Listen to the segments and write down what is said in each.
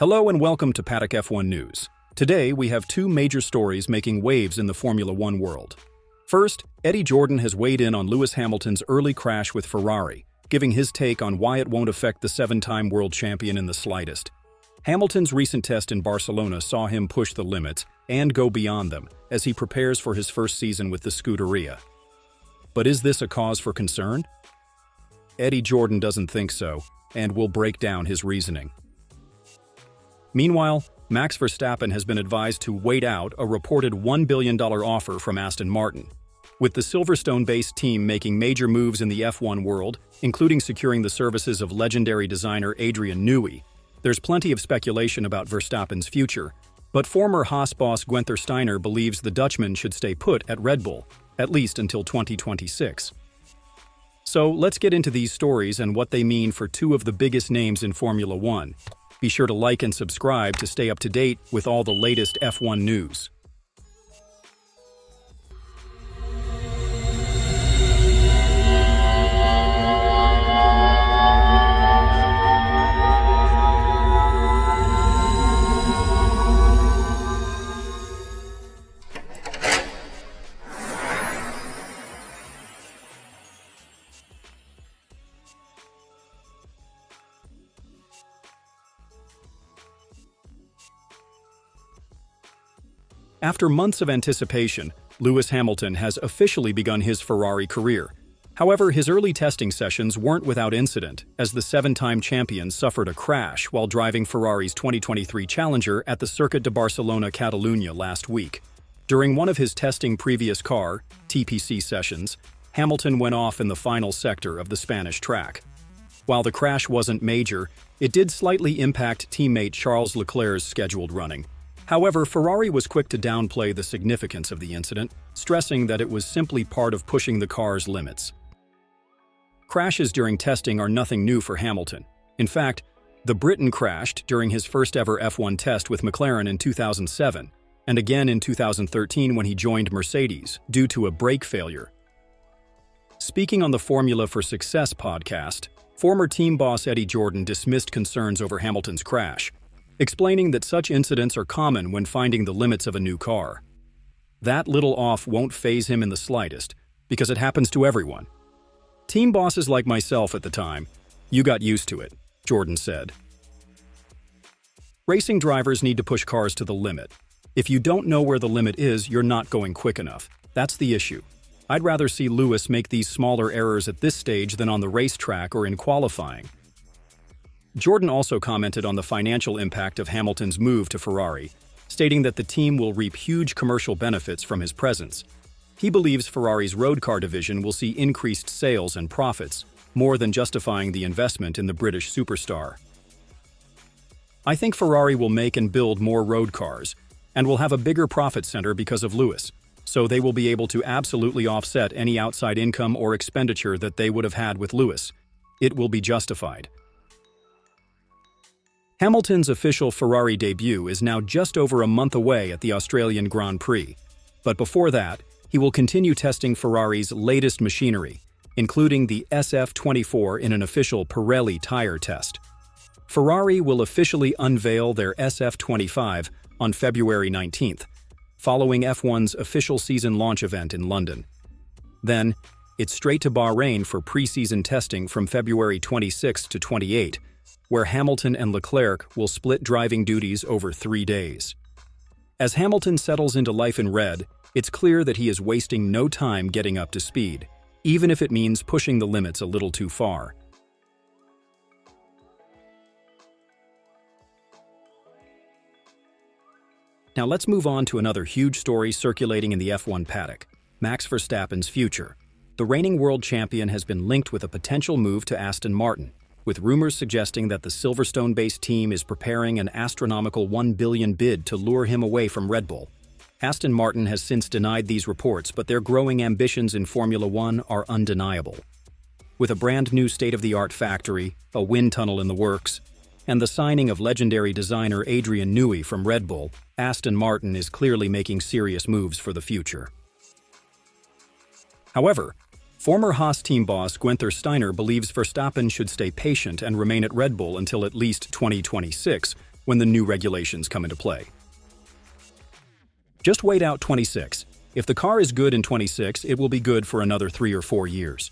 Hello and welcome to Paddock F1 News. Today, we have two major stories making waves in the Formula One world. First, Eddie Jordan has weighed in on Lewis Hamilton's early crash with Ferrari, giving his take on why it won't affect the seven-time world champion in the slightest. Hamilton's recent test in Barcelona saw him push the limits and go beyond them as he prepares for his first season with the Scuderia. But is this a cause for concern? Eddie Jordan doesn't think so, and will break down his reasoning. Meanwhile, Max Verstappen has been advised to wait out a reported $1 billion offer from Aston Martin. With the Silverstone-based team making major moves in the F1 world, including securing the services of legendary designer Adrian Newey, there's plenty of speculation about Verstappen's future, but former Haas boss Guenther Steiner believes the Dutchman should stay put at Red Bull, at least until 2026. So let's get into these stories and what they mean for two of the biggest names in Formula One. Be sure to like and subscribe to stay up to date with all the latest F1 news. After months of anticipation, Lewis Hamilton has officially begun his Ferrari career. However, his early testing sessions weren't without incident, as the seven-time champion suffered a crash while driving Ferrari's 2023 Challenger at the Circuit de Barcelona, Catalunya last week. During one of his testing previous car, TPC sessions, Hamilton went off in the final sector of the Spanish track. While the crash wasn't major, it did slightly impact teammate Charles Leclerc's scheduled running. However, Ferrari was quick to downplay the significance of the incident, stressing that it was simply part of pushing the car's limits. Crashes during testing are nothing new for Hamilton. In fact, the Briton crashed during his first-ever F1 test with McLaren in 2007, and again in 2013 when he joined Mercedes, due to a brake failure. Speaking on the Formula for Success podcast, former team boss Eddie Jordan dismissed concerns over Hamilton's crash, explaining that such incidents are common when finding the limits of a new car. That little off won't faze him in the slightest, because it happens to everyone. Team bosses like myself at the time, you got used to it, Jordan said. Racing drivers need to push cars to the limit. If you don't know where the limit is, you're not going quick enough. That's the issue. I'd rather see Lewis make these smaller errors at this stage than on the racetrack or in qualifying. Jordan also commented on the financial impact of Hamilton's move to Ferrari, stating that the team will reap huge commercial benefits from his presence. He believes Ferrari's road car division will see increased sales and profits, more than justifying the investment in the British superstar. I think Ferrari will make and build more road cars, and will have a bigger profit center because of Lewis, so they will be able to absolutely offset any outside income or expenditure that they would have had with Lewis. It will be justified. Hamilton's official Ferrari debut is now just over a month away at the Australian Grand Prix, but before that, he will continue testing Ferrari's latest machinery, including the SF24 in an official Pirelli tire test. Ferrari will officially unveil their SF25 on February 19th, following F1's official season launch event in London. Then, it's straight to Bahrain for pre-season testing from February 26 to 28, where Hamilton and Leclerc will split driving duties over 3 days. As Hamilton settles into life in red, it's clear that he is wasting no time getting up to speed, even if it means pushing the limits a little too far. Now let's move on to another huge story circulating in the F1 paddock, Max Verstappen's future. The reigning world champion has been linked with a potential move to Aston Martin, with rumors suggesting that the Silverstone-based team is preparing an astronomical $1 billion bid to lure him away from Red Bull. Aston Martin has since denied these reports, but their growing ambitions in Formula One are undeniable. With a brand new state-of-the-art factory, a wind tunnel in the works, and the signing of legendary designer Adrian Newey from Red Bull, Aston Martin is clearly making serious moves for the future. However, former Haas team boss Guenther Steiner believes Verstappen should stay patient and remain at Red Bull until at least 2026, when the new regulations come into play. Just wait out 26. If the car is good in 26, it will be good for another 3 or 4 years.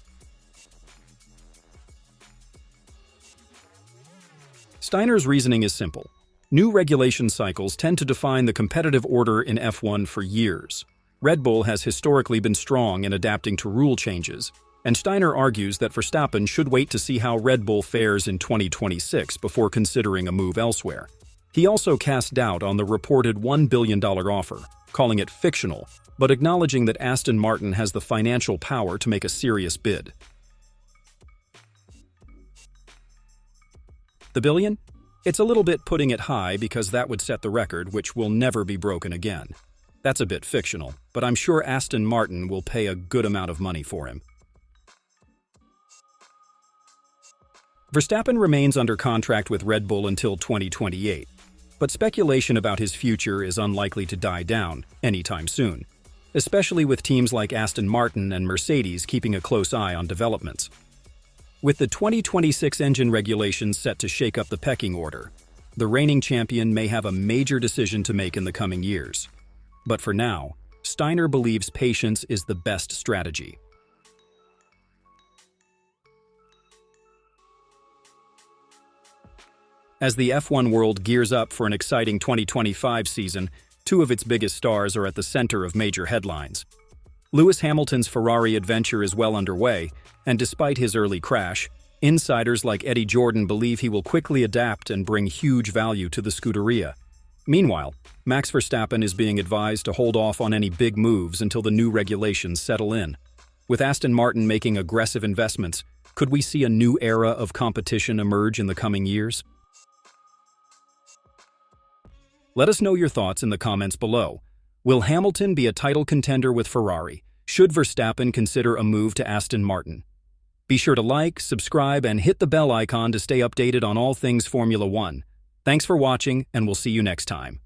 Steiner's reasoning is simple. New regulation cycles tend to define the competitive order in F1 for years. Red Bull has historically been strong in adapting to rule changes, and Steiner argues that Verstappen should wait to see how Red Bull fares in 2026 before considering a move elsewhere. He also cast doubt on the reported $1 billion offer, calling it fictional, but acknowledging that Aston Martin has the financial power to make a serious bid. The billion? It's a little bit putting it high because that would set the record, which will never be broken again. That's a bit fictional, but I'm sure Aston Martin will pay a good amount of money for him. Verstappen remains under contract with Red Bull until 2028, but speculation about his future is unlikely to die down anytime soon, especially with teams like Aston Martin and Mercedes keeping a close eye on developments. With the 2026 engine regulations set to shake up the pecking order, the reigning champion may have a major decision to make in the coming years. But for now, Steiner believes patience is the best strategy. As the F1 world gears up for an exciting 2025 season, two of its biggest stars are at the center of major headlines. Lewis Hamilton's Ferrari adventure is well underway, and despite his early crash, insiders like Eddie Jordan believe he will quickly adapt and bring huge value to the Scuderia. Meanwhile, Max Verstappen is being advised to hold off on any big moves until the new regulations settle in. With Aston Martin making aggressive investments, could we see a new era of competition emerge in the coming years? Let us know your thoughts in the comments below. Will Hamilton be a title contender with Ferrari? Should Verstappen consider a move to Aston Martin? Be sure to like, subscribe, and hit the bell icon to stay updated on all things Formula One. Thanks for watching, and we'll see you next time.